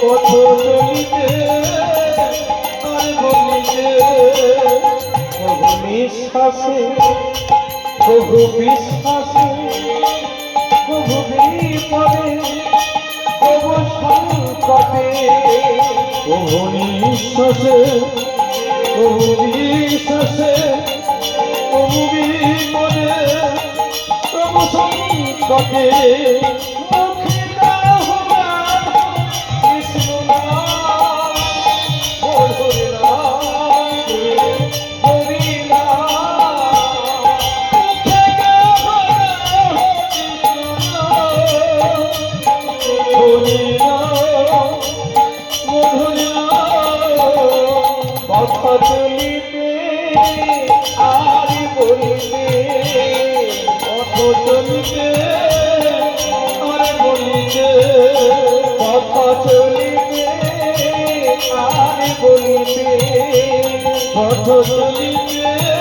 পথ চলিতে আর বলিতে বহু নিঃশ্বাসে বহু বিশ্বাসে বহু বিপদে বহু সংকটে বহু নিঃশ্বাসে বহু বিশ্বাসে বহু বিপদে বহু সংকটে কথা চলিতে আর বলিতে পথ চলিতে আর বলিতে কথা চলিতে আর বলিতে পথ চলিতে